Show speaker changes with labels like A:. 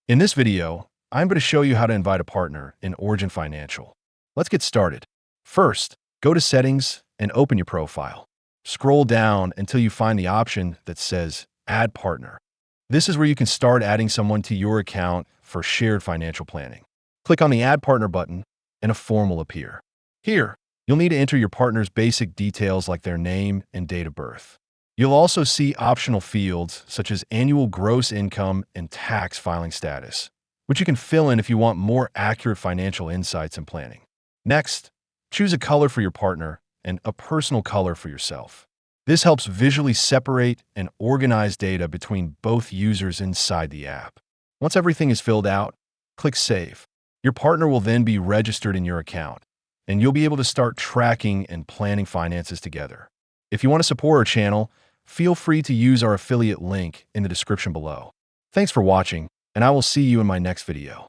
A: In this video, I'm going to show you how to invite a partner in Origin Financial. Let's get started. First, go to Settings and open your profile. Scroll down until you find the option that says Add Partner. This is where you can start adding someone to your account for shared financial planning. Click on the Add Partner button and a form will appear. Here, you'll need to enter your partner's basic details like their name and date of birth. You'll also see optional fields such as annual gross income and tax filing status, which you can fill in if you want more accurate financial insights and planning. Next, choose a color for your partner and a personal color for yourself. This helps visually separate and organize data between both users inside the app. Once everything is filled out, click Save. Your partner will then be registered in your account, and you'll be able to start tracking and planning finances together. If you want to support our channel, feel free to use our affiliate link in the description below. Thanks for watching, and I will see you in my next video.